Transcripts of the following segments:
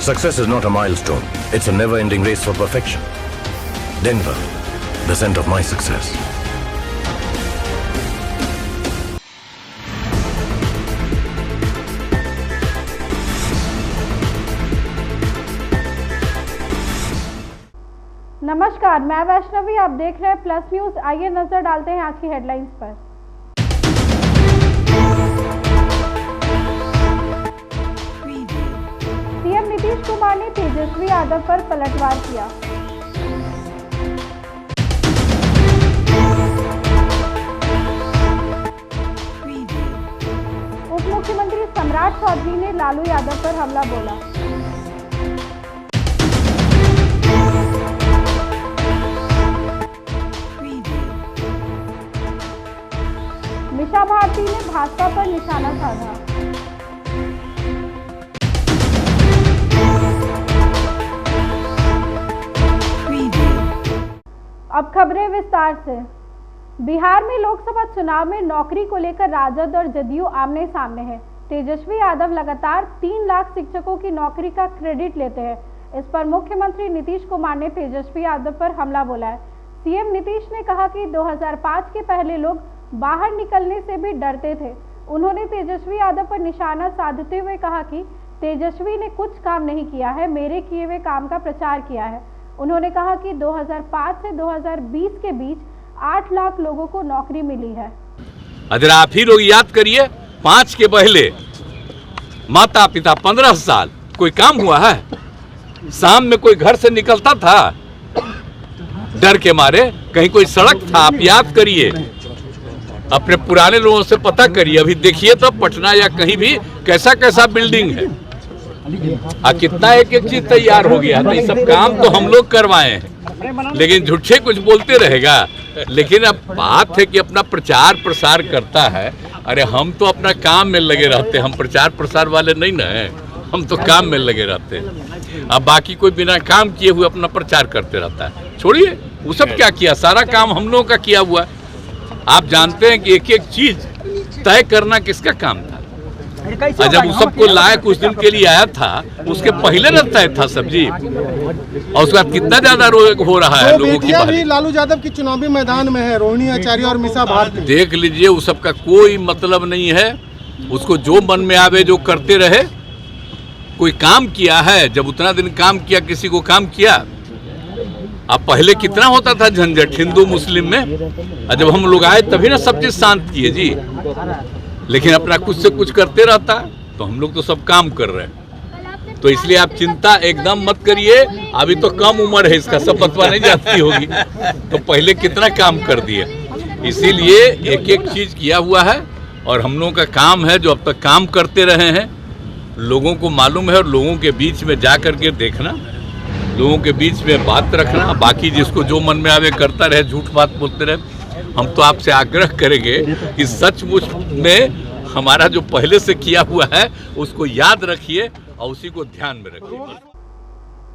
Success is not a milestone. It's a never-ending race for perfection. Denver, the scent of my success. नमस्कार, मैं वैष्णवी, आप देख रहे हैं प्लस न्यूज। आइए नजर डालते हैं आज की हेडलाइंस पर। सीएम नीतीश कुमार ने तेजस्वी यादव पर पलटवार किया। उप मुख्यमंत्री सम्राट चौधरी ने लालू यादव पर हमला बोला। मीसा भारती ने भाजपा पर निशाना साधा। अब खबरें विस्तार से। बिहार में लोकसभा चुनाव में नौकरी को लेकर राजद और जदयू आमने सामने है। तेजस्वी यादव लगातार 3 लाख शिक्षकों की नौकरी का क्रेडिट लेते हैं। इस पर मुख्यमंत्री नीतीश कुमार ने तेजस्वी यादव पर हमला बोला है। सीएम नीतीश ने कहा कि 2005 के पहले लोग बाहर निकलने से भी डरते थे। उन्होंने तेजस्वी यादव पर निशाना साधते हुए कहा कि तेजस्वी ने कुछ काम नहीं किया है, मेरे किए हुए काम का प्रचार किया है। उन्होंने कहा कि 2005 से 2020 के बीच 8 लाख लोगों को नौकरी मिली है। अगर आप ही लोग याद करिए, 5 के पहले माता पिता 15 साल कोई काम हुआ है? शाम में कोई घर से निकलता था डर के मारे? कहीं कोई सड़क था? आप याद करिए, अपने पुराने लोगों से पता करिए। अभी देखिए तो पटना या कहीं भी कैसा कैसा बिल्डिंग है, कितना एक एक चीज तैयार हो गया। तो ये सब काम तो हम लोग करवाए हैं, लेकिन झूठे कुछ बोलते रहेगा। लेकिन अब बात है कि अपना प्रचार प्रसार करता है। अरे हम तो अपना काम में लगे रहते हैं, हम प्रचार प्रसार वाले नहीं ना हैं, हम तो काम में लगे रहते हैं। अब बाकी कोई बिना काम किए हुए अपना प्रचार करते रहता है। छोड़िए वो सब क्या किया, सारा काम हम लोगों का किया हुआ। आप जानते हैं कि एक एक चीज तय करना किसका काम था। जब उस सबको लाए कुछ दिन के लिए आया था, उसके पहले न तय था सब्जी, और उसके बाद कितना ज्यादा हो रहा है लोगों की बात। लालू यादव की चुनावी मैदान में है, रोहिणी आचार्य और मीसा भारती। देख लीजिए, उस सबका कोई मतलब नहीं है। उसको जो मन में आवे जो करते रहे। कोई काम किया है, जब उतना दिन काम किया, किसी को काम किया। अब पहले कितना होता था झंझट हिंदू मुस्लिम में, और जब हम लोग आए तभी ना सब चीज शांत किए जी। लेकिन अपना कुछ से कुछ करते रहता, तो हम लोग तो सब काम कर रहे हैं। तो इसलिए आप चिंता एकदम मत करिए। अभी तो कम उम्र है इसका, सब बतवा नहीं जाती होगी, तो पहले कितना काम कर दिए। इसीलिए एक एक चीज किया हुआ है, और हम लोगों का काम है जो अब तक काम करते रहे हैं। लोगों को मालूम है, और लोगों के बीच में जा करके देखना, लोगों के बीच में बात रखना। बाकी जिसको जो मन में आवे करता रहे, झूठ बात बोलते रहे। हम तो आपसे आग्रह करेंगे कि सचमुच में हमारा जो पहले से किया हुआ है उसको याद रखिए और उसी को ध्यान में रखिए।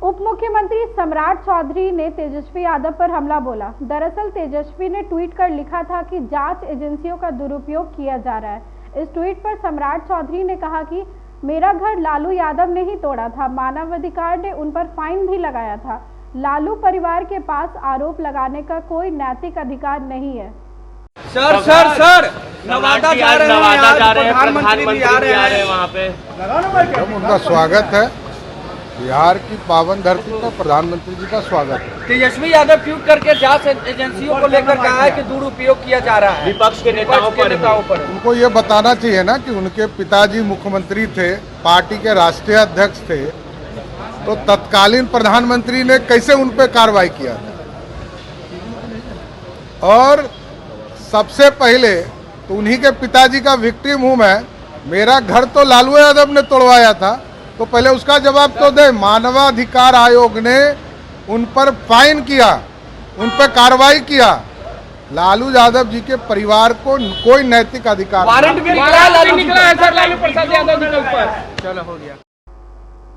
उप मुख्यमंत्री सम्राट चौधरी ने तेजस्वी यादव पर हमला बोला। दरअसल तेजस्वी ने ट्वीट कर लिखा था कि जांच एजेंसियों का दुरुपयोग किया जा रहा है। इस ट्वीट पर सम्राट चौधरी ने कहा कि मेरा घर लालू यादव ने ही तोड़ा था, मानवाधिकार ने उन पर फाइन भी लगाया था। लालू परिवार के पास आरोप लगाने का कोई नैतिक अधिकार नहीं है। सर नवादा जा रहे हैं, प्रधानमंत्री भी आ रहे हैं वहाँ पे। उनका स्वागत है। बिहार की पावन धरती पर प्रधानमंत्री जी का स्वागत है। तेजस्वी यादव ट्वीट करके जांच एजेंसियों को लेकर कहा है कि दुरुपयोग किया जा रहा है विपक्ष के नेताओं पर। उनको ये बताना चाहिए ना कि उनके पिताजी मुख्यमंत्री थे, पार्टी के राष्ट्रीय अध्यक्ष थे, तो तत्कालीन प्रधानमंत्री ने कैसे उन पर कार्रवाई किया था। और सबसे पहले तो उन्हीं के पिताजी का विक्टिम हूं मैं। मेरा घर तो लालू यादव ने तोड़वाया था, तो पहले उसका जवाब तो दे। मानवाधिकार आयोग ने उन पर फाइन किया, उन पर कार्रवाई किया। लालू यादव जी के परिवार को कोई नैतिक अधिकार वारंट भी निकला है सर लालू प्रसाद यादव जी के ऊपर। चलो हो गया।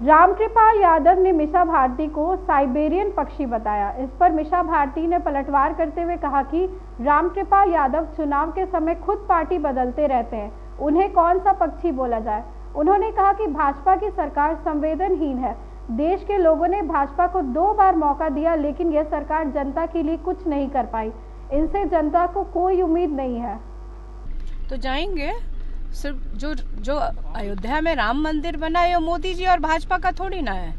रामकृपाल यादव ने मीसा भारती को साइबेरियन पक्षी बताया। इस पर मीसा भारती ने पलटवार करते हुए कहा कि रामकृपाल यादव चुनाव के समय खुद पार्टी बदलते रहते हैं, उन्हें कौन सा पक्षी बोला जाए। उन्होंने कहा कि भाजपा की सरकार संवेदनहीन है, देश के लोगों ने भाजपा को 2 बार मौका दिया, लेकिन यह सरकार जनता के लिए कुछ नहीं कर पाई। इनसे जनता को कोई उम्मीद नहीं है। तो जाएंगे, सिर्फ जो अयोध्या में राम मंदिर बना है मोदी जी और भाजपा का थोड़ी ना है।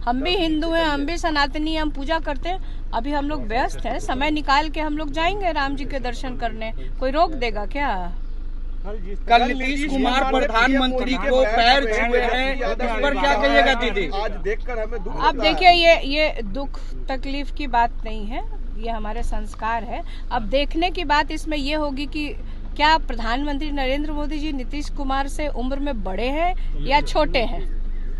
हम भी हिंदू हैं, हम भी सनातनी, हम पूजा करते हैं। अभी हम लोग व्यस्त हैं, समय निकाल के हम लोग जाएंगे राम जी के दर्शन करने। कोई रोक देगा क्या? कल नीतीश कुमार प्रधानमंत्री को पैर छुए हैं, इस पर क्या कहिएगा दीदी? आज देखकर हमें दुख अब देखिए, ये दुख तकलीफ की बात नहीं है, ये हमारे संस्कार है। अब देखने की बात इसमें ये होगी कि क्या प्रधानमंत्री नरेंद्र मोदी जी नीतीश कुमार से उम्र में बड़े हैं या छोटे हैं,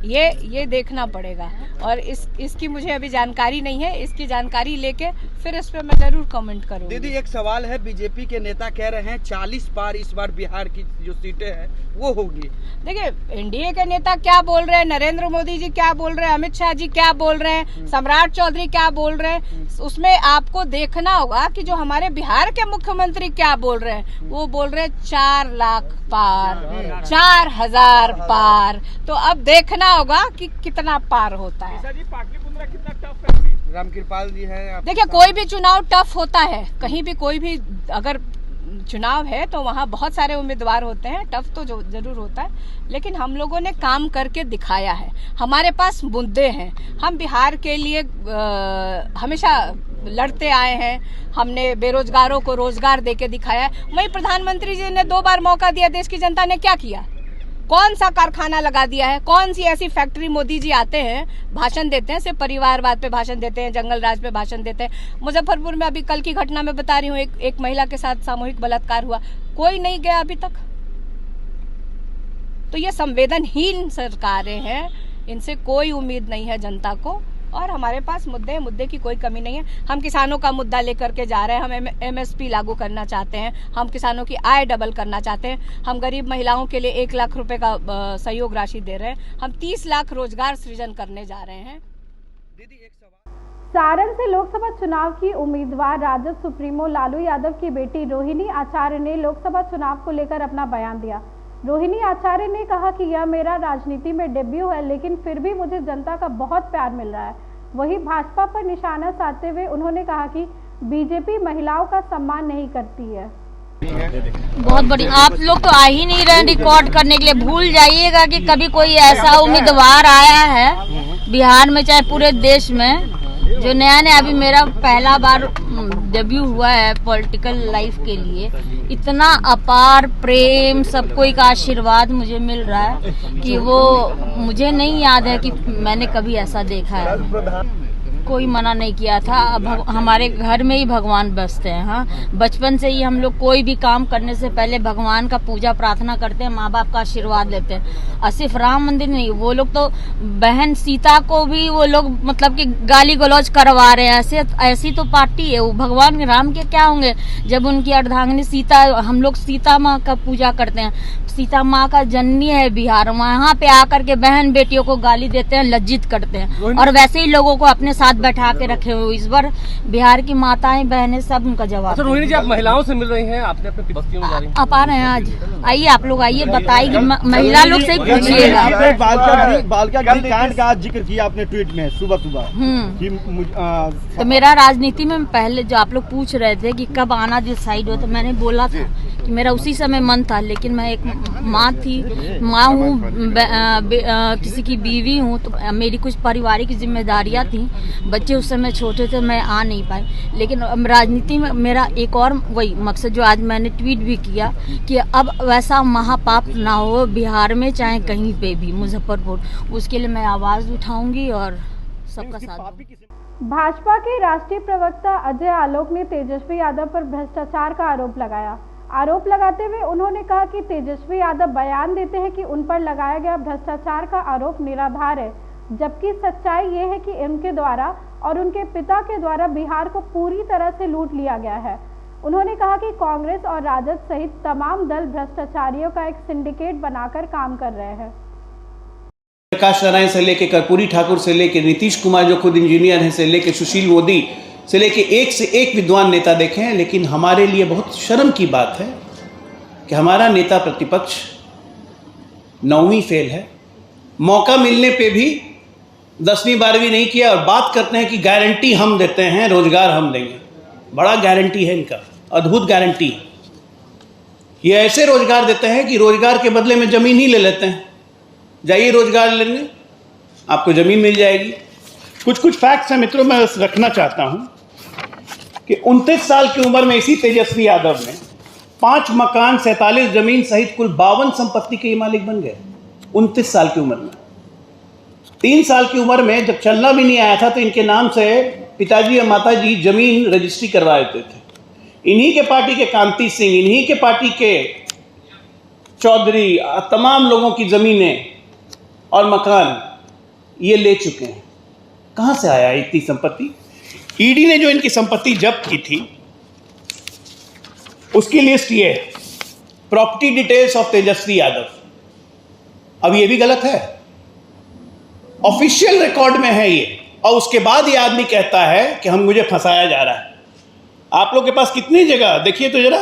ये देखना पड़ेगा। और इसकी मुझे अभी जानकारी नहीं है। इसकी जानकारी लेके फिर इस पे मैं जरूर कमेंट करूंगी। दीदी एक सवाल है, बीजेपी के नेता कह रहे हैं 40 पार इस बार बिहार की जो सीटें हैं वो होगी। देखिए, एनडीए के नेता क्या बोल रहे हैं, नरेंद्र मोदी जी क्या बोल रहे हैं, अमित शाह जी क्या बोल रहे हैं, सम्राट चौधरी क्या बोल रहे हैं, उसमें आपको देखना होगा कि जो हमारे बिहार के मुख्यमंत्री क्या बोल रहे हैं। वो बोल रहे हैं 4 लाख पार, 4000 पार। तो अब देखना होगा कि कितना पार होता है। रामकृपाल जी है। देखिए, कोई भी चुनाव टफ होता है, कहीं भी कोई भी अगर चुनाव है तो वहाँ बहुत सारे उम्मीदवार होते हैं, टफ तो जरूर होता है, लेकिन हम लोगों ने काम करके दिखाया है। हमारे पास मुद्दे हैं, हम बिहार के लिए हमेशा लड़ते आए हैं। हमने बेरोजगारों को रोजगार देके दिखाया है। वहीं प्रधानमंत्री जी ने 2 बार मौका दिया, देश की जनता ने क्या किया? कौन सा कारखाना लगा दिया है? कौन सी ऐसी फैक्ट्री? मोदी जी आते हैं, भाषण देते हैं, सिर्फ परिवारवाद पे भाषण देते हैं, जंगल राज पे भाषण देते हैं। मुजफ्फरपुर में अभी कल की घटना में बता रही हूँ, एक महिला के साथ सामूहिक बलात्कार हुआ, कोई नहीं गया अभी तक। तो ये संवेदनहीन सरकारें हैं, इनसे कोई उम्मीद नहीं है जनता को। और हमारे पास मुद्दे की कोई कमी नहीं है। हम किसानों का मुद्दा लेकर के जा रहे हैं। हम MSP लागू करना चाहते हैं, हम किसानों की आय डबल करना चाहते हैं, हम गरीब महिलाओं के लिए 1 लाख रुपए का सहयोग राशि दे रहे हैं, हम 30 लाख रोजगार सृजन करने जा रहे हैं। दीदी एक सवाल, सारण से लोकसभा चुनाव की उम्मीदवार राजद सुप्रीमो लालू यादव की बेटी रोहिणी आचार्य ने लोकसभा चुनाव को लेकर अपना बयान दिया। रोहिणी आचार्य ने कहा कि यह मेरा राजनीति में डेब्यू है, लेकिन फिर भी मुझे जनता का बहुत प्यार मिल रहा है। वहीं भाजपा पर निशाना साधते हुए उन्होंने कहा कि बीजेपी महिलाओं का सम्मान नहीं करती है। बहुत बड़ी, आप लोग तो आ ही नहीं रहे रिकॉर्ड करने के लिए। भूल जाइएगा कि कभी कोई ऐसा उम्मीदवार आया है बिहार में, चाहे पूरे देश में, जो नया अभी मेरा पहला बार डेब्यू हुआ है पॉलिटिकल लाइफ के लिए। इतना अपार प्रेम, सब कोई का आशीर्वाद मुझे मिल रहा है कि वो मुझे नहीं याद है कि मैंने कभी ऐसा देखा है। कोई मना नहीं किया था। अब हमारे घर में ही भगवान बसते हैं। हाँ, बचपन से ही हम लोग कोई भी काम करने से पहले भगवान का पूजा प्रार्थना करते हैं, माँ बाप का आशीर्वाद लेते हैं। और सिर्फ राम मंदिर नहीं, वो लोग तो बहन सीता को भी वो लोग मतलब कि गाली गलौज करवा रहे हैं। ऐसी तो पार्टी है। वो भगवान राम के क्या होंगे जब उनकी अर्धांगिनी सीता, हम लोग सीता माँ का पूजा करते हैं। सीता माँ का जननी है बिहार, वहाँ पे आकर के बहन बेटियों को गाली देते हैं, लज्जित करते हैं। और वैसे ही लोगों को अपने साथ बैठा के रखे हुए। इस बार बिहार की माताएं बहनें सब उनका जवाब। अच्छा रोहिणी जी, आप महिलाओं से मिल रही हैं, आपने अपने बस्तियों में जा रही हैं। आप आ रहे हैं आज? आइए, आप लोग आइए, बताइए, महिला लोग से पूछिएगा। बालिका गृह कांड का आज जिक्र किया आपने ट्वीट में सुबह तो मेरा राजनीति में पहले जो आप लोग पूछ रहे थे कि कब आना डिसाइड हो, तो मैंने बोला था कि मेरा उसी समय मन था, लेकिन मैं एक माँ हूँ, किसी की बीवी हूँ, तो मेरी कुछ पारिवारिक जिम्मेदारियाँ थी, बच्चे उस समय छोटे थे, मैं आ नहीं पाई। लेकिन राजनीति में मेरा एक और वही मकसद जो आज मैंने ट्वीट भी किया कि अब वैसा महापाप ना हो बिहार में, चाहे कहीं पे भी, मुजफ्फरपुर, उसके लिए मैं आवाज़ उठाऊंगी और सबका साथ दूंगी। भाजपा के राष्ट्रीय प्रवक्ता अजय आलोक ने तेजस्वी यादव पर भ्रष्टाचार का आरोप लगाया। आरोप लगाते हुए उन्होंने कहा कि तेजस्वी यादव बयान देते हैं कि उन पर लगाया गया भ्रष्टाचार का आरोप निराधार है, जबकि सच्चाई ये है कि उनके द्वारा और उनके पिता के द्वारा बिहार को पूरी तरह से लूट लिया गया है। उन्होंने कहा कि कांग्रेस और राजद सहित तमाम दल भ्रष्टाचारियों का एक सिंडिकेट बनाकर काम कर रहे हैं। प्रकाश नारायण से लेके कर्पूरी ठाकुर से लेके नीतीश कुमार जो खुद इंजीनियर हैं से लेके सुशील मोदी से लेके एक से एक विद्वान नेता देखे हैं। लेकिन हमारे लिए बहुत शर्म की बात है कि हमारा नेता प्रतिपक्ष 9वीं फेल है। मौका मिलने पे भी 10वीं 12वीं नहीं किया और बात करते हैं कि गारंटी हम देते हैं, रोजगार हम देंगे। बड़ा गारंटी है इनका, अद्भुत गारंटी है। ये ऐसे रोजगार देते हैं कि रोजगार के बदले में जमीन ही ले लेते हैं। जाइए रोजगार लेने, आपको जमीन मिल जाएगी। कुछ फैक्ट्स हैं मित्रों, मैं रखना चाहता हूं कि 29 साल की उम्र में इसी तेजस्वी यादव ने 5 मकान, 47 जमीन सहित कुल 52 संपत्ति के मालिक बन गए 29 साल की उम्र में। 3 साल की उम्र में जब चलना भी नहीं आया था तो इनके नाम से पिताजी और माताजी जमीन रजिस्ट्री करवा देते थे। इन्हीं के पार्टी के कांति सिंह, इन्हीं के पार्टी के चौधरी, तमाम लोगों की जमीनें और मकान ये ले चुके हैं। कहां से आया इतनी संपत्ति? ईडी ने जो इनकी संपत्ति जब्त की थी उसकी लिस्ट ये है, property details of Tejashwi Yadav. अब ये भी गलत है, ऑफिशियल रिकॉर्ड में है ये, और उसके बाद ये आदमी कहता है कि मुझे फंसाया जा रहा है। आप लोग के पास कितनी जगह देखिए तो जरा,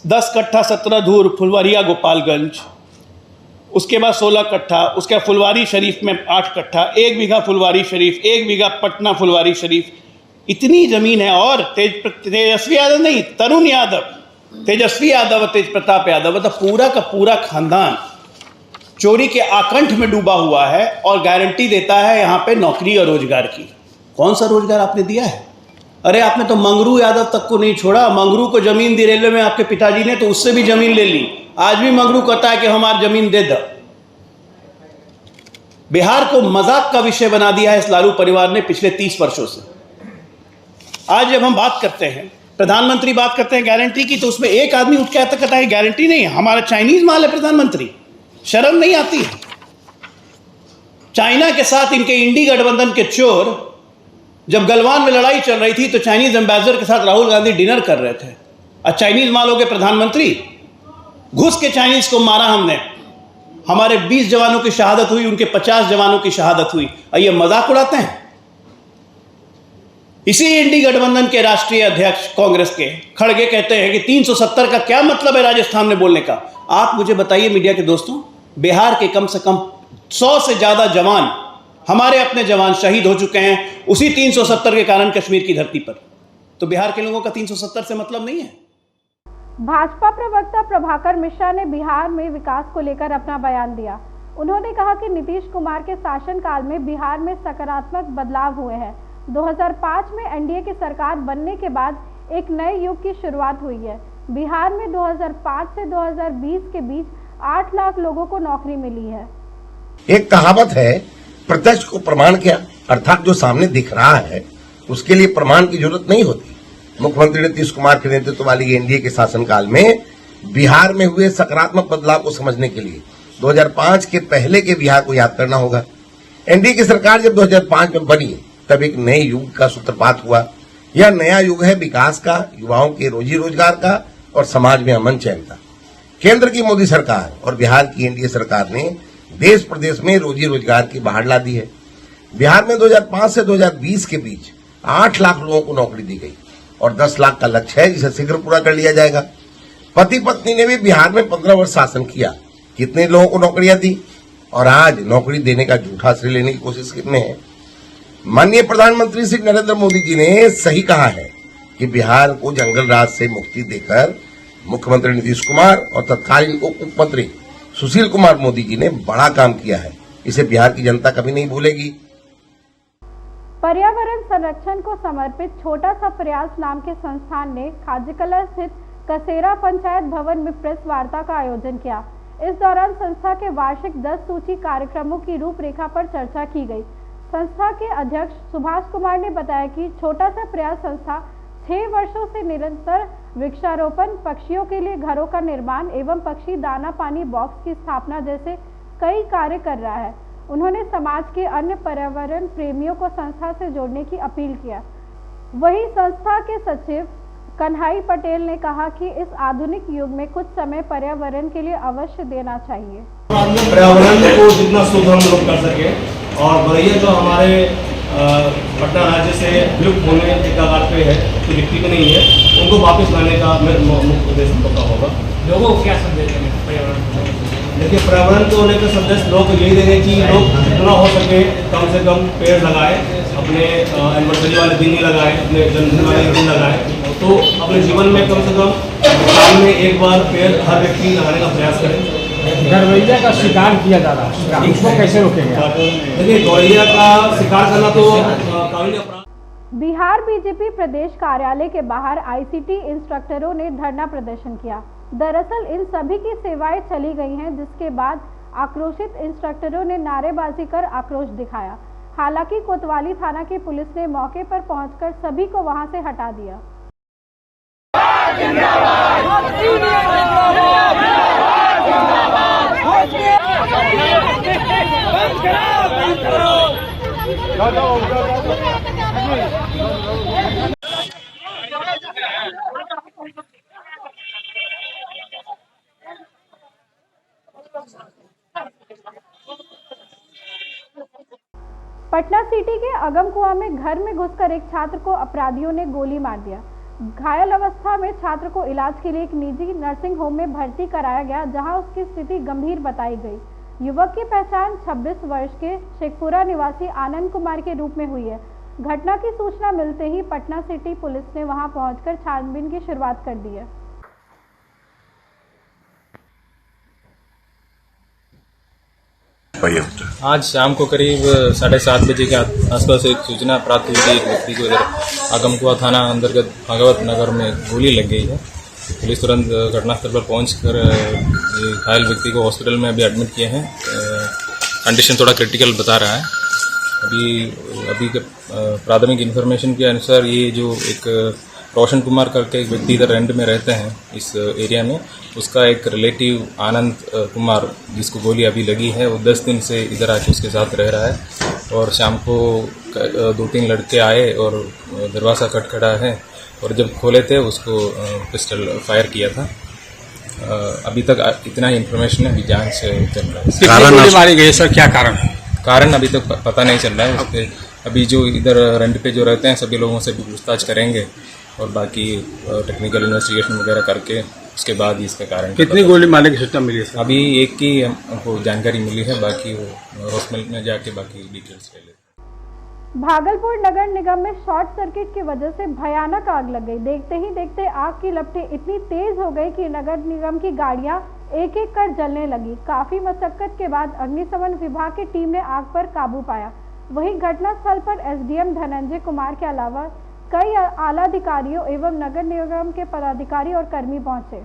10 कट्ठा 17 धूर फुलवारिया गोपालगंज, उसके बाद 16 कट्ठा, उसके बाद फुलवारी शरीफ में 8 कट्ठा, 1 बीघा फुलवारी शरीफ, 1 बीघा पटना फुलवारी शरीफ, इतनी जमीन है। और तेजस्वी यादव नहीं, तरुण यादव, तेजस्वी यादव, तेज प्रताप यादव, मतलब पूरा का पूरा खानदान चोरी के आकंठ में डूबा हुआ है और गारंटी देता है यहां पे नौकरी और रोजगार की। कौन सा रोजगार आपने दिया है? अरे आपने तो मंगरू यादव तक को नहीं छोड़ा। मंगरू को जमीन दी रेलवे में आपके पिताजी ने, तो उससे भी जमीन ले ली। आज भी मंगरू कहता है कि हमारी जमीन दे दो। बिहार को मजाक का विषय बना दिया है इस लालू परिवार ने पिछले 30 वर्षों से। आज जब हम बात करते हैं, प्रधानमंत्री बात करते हैं गारंटी की, तो उसमें एक आदमी उठ के आता कहता है गारंटी नहीं, हमारा चाइनीज माल है। प्रधानमंत्री, शर्म नहीं आती है? चाइना के साथ इनके इंडी गठबंधन के चोर जब गलवान में लड़ाई चल रही थी तो चाइनीज एम्बेसडर के साथ राहुल गांधी डिनर कर रहे थे। और चाइनीज माल हो गए प्रधानमंत्री। घुस के चाइनीज को मारा हमने, हमारे 20 जवानों की शहादत हुई, उनके 50 जवानों की शहादत हुई, और ये मजाक उड़ाते हैं। इसी इंडी गठबंधन के राष्ट्रीय अध्यक्ष कांग्रेस के खड़गे कहते हैं कि 370 का क्या मतलब है राजस्थान में बोलने का। आप मुझे बताइए मीडिया के दोस्तों, बिहार के कम से कम 100 से ज्यादा जवान, हमारे अपने जवान शहीद हो चुके हैं उसी 370 के कारण कश्मीर की धरती पर। तो बिहार के लोगों का 370 से मतलब नहीं है। भाजपा प्रवक्ता प्रभाकर मिश्रा ने बिहार में विकास को लेकर अपना बयान दिया। उन्होंने कहा कि नीतीश कुमार के शासनकाल में बिहार में सकारात्मक बदलाव हुए हैं। 2005 में एनडीए की सरकार बनने के बाद एक नए युग की शुरुआत हुई है। बिहार में 2005 से 2020 के बीच 8 लाख लोगों को नौकरी मिली है। एक कहावत है, प्रत्यक्ष को प्रमाण क्या, अर्थात जो सामने दिख रहा है उसके लिए प्रमाण की जरूरत नहीं होती। मुख्यमंत्री नीतीश कुमार के नेतृत्व वाली एनडीए के शासनकाल में बिहार में हुए सकारात्मक बदलाव को समझने के लिए 2005 के पहले के बिहार को याद करना होगा। एनडीए की सरकार जब 2005 में बनी तब एक नए युग का सूत्रपात हुआ। यह नया युग है विकास का, युवाओं के रोजी रोजगार का और समाज में अमन चैन का। केंद्र की मोदी सरकार और बिहार की एनडीए सरकार ने देश प्रदेश में रोजी रोजगार की बहार ला दी है। बिहार में 2005 से 2020 के बीच 8 लाख लोगों को नौकरी दी गई और 10 लाख का लक्ष्य है जिसे शीघ्र पूरा कर लिया जाएगा। पति पत्नी ने भी बिहार में 15 वर्ष शासन किया, कितने लोगों को नौकरियां दी और आज नौकरी देने का झूठा श्रेय लेने की कोशिश में है। माननीय प्रधानमंत्री श्री नरेंद्र मोदी जी ने सही कहा है कि बिहार को जंगल राज से मुक्ति देकर मुख्यमंत्री नीतीश कुमार और तत्कालीन उप मुख्यमंत्री सुशील कुमार मोदी जी ने बड़ा काम किया है। इसे बिहार की जनता कभी नहीं भूलेगी। पर्यावरण संरक्षण को समर्पित छोटा सा प्रयास नाम के संस्थान ने खाजीकला स्थित कसेरा पंचायत भवन में प्रेस वार्ता का आयोजन किया। इस दौरान संस्था के वार्षिक 10 सूची कार्यक्रमों की रूपरेखा पर चर्चा की गई। संस्था के अध्यक्ष सुभाष कुमार ने बताया कि छोटा सा प्रयास संस्था 6 वर्षों से निरंतर वृक्षारोपण, पक्षियों के लिए घरों का निर्माण एवं पक्षी दाना पानी बॉक्स की स्थापना जैसे कई कार्य कर रहा है। उन्होंने समाज के अन्य पर्यावरण प्रेमियों को संस्था से जोड़ने की अपील किया। वहीं संस्था के सचिव कन्हाई पटेल ने कहा कि इस आधुनिक युग में कुछ समय पर्यावरण के लिए अवश्य देना चाहिए। पर्यावरण को जितना शुद्ध हम लोग कर सके और बरैया जो हमारे पटना राज्य से विलुप्त होने के कगार पे है, तो दिखती भी नहीं है, उनको वापस लाने का मुख्य उद्देश्य होगा। लोगों को क्या संदेश देंगे पर्यावरण? देखिए, पर्यावरण को लेकर संदेश लोग यही देंगे कि लोग जितना हो सके कम से कम पेड़ लगाए, अपने एनिवर्सरी वाले दिन ही लगाए, अपने जन्मदिन वाले दिन लगाए, तो अपने जीवन में कम से कम साल में एक बार पेड़ हर व्यक्ति लगाने का प्रयास करें। गौरैया का शिकार किया जा रहा है, इसको कैसे रोकेंगे? देखिए, गौरैया का शिकार करना तो कानूनी अपराध। बिहार बीजेपी प्रदेश कार्यालय के बाहर आईसीटी इंस्ट्रक्टरों ने धरना प्रदर्शन किया। दरअसल इन सभी की सेवाएं चली गई हैं, जिसके बाद आक्रोशित इंस्ट्रक्टरों ने नारेबाजी कर आक्रोश दिखाया। हालांकि कोतवाली थाना की पुलिस ने मौके पर पहुंचकर सभी को वहां से हटा दिया। पटना सिटी के अगमकुआं में घर में घुसकर एक छात्र को अपराधियों ने गोली मार दिया। घायल अवस्था में छात्र को इलाज के लिए एक निजी नर्सिंग होम में भर्ती कराया गया, जहां उसकी स्थिति गंभीर बताई गई। युवक की पहचान 26 वर्ष के शेखपुरा निवासी आनंद कुमार के रूप में हुई है। घटना की सूचना मिलते ही पटना सिटी पुलिस ने वहां पहुंचकर छानबीन की शुरुआत कर दी है। आज शाम को करीब 7:30 बजे के आसपास एक सूचना प्राप्त हुई थी। एक व्यक्ति को इधर आगमकुआ थाना अंतर्गत भागवत नगर में गोली लग गई है। पुलिस तुरंत घटनास्थल पर पहुंचकर घायल व्यक्ति को हॉस्पिटल में अभी एडमिट किए हैं। कंडीशन थोड़ा क्रिटिकल बता रहा है। अभी के प्राथमिक इन्फॉर्मेशन के अनुसार ये जो एक रोशन कुमार करके एक व्यक्ति इधर रेंट में रहते हैं इस एरिया में, उसका एक रिलेटिव आनंद कुमार जिसको गोली अभी लगी है, वो 10 दिन से इधर आके उसके साथ रह रहा है। और शाम को 2-3 लड़के आए और दरवाज़ा खटखटा है और जब खोले थे उसको पिस्टल फायर किया था। अभी तक इतना ही इन्फॉर्मेशन है, अभी जांच चल रहा है। कितनी गोली मारी गई सर, क्या कारण अभी तक पता नहीं चल रहा है। उसके अभी जो इधर रेंट पे जो रहते हैं सभी लोगों से भी पूछताछ करेंगे और बाकी टेक्निकल इन्वेस्टिगेशन वगैरह करके उसके बाद ही इसका कारण। कितनी गोली मारने की सूचना मिली है? अभी एक की हमको जानकारी मिली है, बाकी वो हॉस्पिटल में जाके बाकी डिटेल्स ले लेते। भागलपुर नगर निगम में शॉर्ट सर्किट की वजह से भयानक आग लग गई। देखते ही देखते आग की लपटें इतनी तेज हो गई कि नगर निगम की गाड़ियां एक एक कर जलने लगी। काफी मशक्कत के बाद अग्निशमन विभाग की टीम ने आग पर काबू पाया। वहीं घटनास्थल पर एसडीएम धनंजय कुमार के अलावा कई आला अधिकारियों एवं नगर निगम के पदाधिकारी और कर्मी पहुंचे।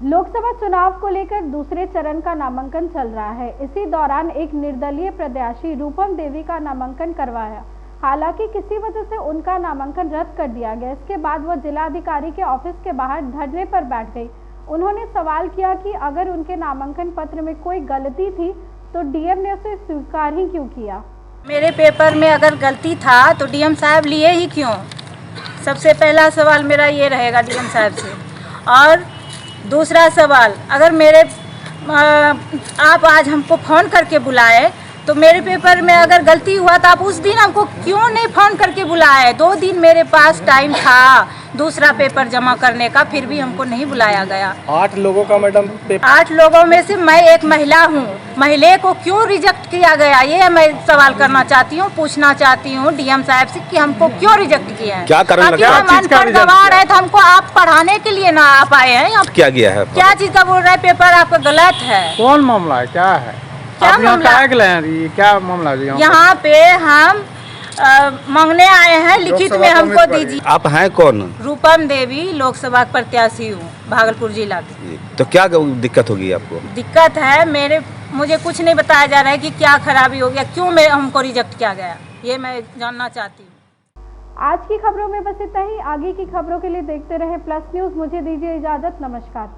लोकसभा चुनाव को लेकर दूसरे चरण का नामांकन चल रहा है। इसी दौरान एक निर्दलीय प्रत्याशी रूपम देवी का नामांकन करवाया। हालांकि किसी वजह से उनका नामांकन रद्द कर दिया गया। इसके बाद वह जिलाधिकारी के ऑफिस के बाहर धरने पर बैठ गई। उन्होंने सवाल किया कि अगर उनके नामांकन पत्र में कोई गलती थी तो डीएम ने उसे स्वीकार ही क्यों किया। मेरे पेपर में अगर गलती था तो डीएम साहब लिए ही क्यों? सबसे पहला सवाल मेरा ये रहेगा डीएम साहब से। और दूसरा सवाल, अगर आप आज हमको फ़ोन करके बुलाए तो मेरे पेपर में अगर गलती हुआ तो आप उस दिन हमको क्यों नहीं फ़ोन करके बुलाए? 2 दिन मेरे पास टाइम था दूसरा पेपर जमा करने का, फिर भी हमको नहीं बुलाया गया। 8 लोगों का मैडम 8 लोगों में से मैं एक महिला हूँ। महिला को क्यों रिजेक्ट किया गया, ये मैं सवाल करना चाहती हूँ, पूछना चाहती हूँ डीएम साहब से कि हमको क्यों रिजेक्ट किया है। क्या कारण लगा? हम अनपढ़ गवार है तो हमको आप पढ़ाने के लिए ना आप आए हैं। क्या गया है? क्या चीज का बोल रहा है? पेपर आपका गलत है। कौन मामला है, क्या है? क्या मामला? क्या मामला है? यहाँ पे हम मांगने आए हैं, लिखित में हमको दीजिए। आप हैं कौन? रूपम देवी, लोकसभा प्रत्याशी हूँ भागलपुर जिला की। तो क्या दिक्कत होगी आपको? दिक्कत है मुझे कुछ नहीं बताया जा रहा है कि क्या खराबी हो गया, क्यों हमको रिजेक्ट किया गया, ये मैं जानना चाहती हूँ। आज की खबरों में बस इतना ही। आगे की खबरों के लिए देखते रहें प्लस न्यूज। मुझे दीजिए इजाजत, नमस्कार।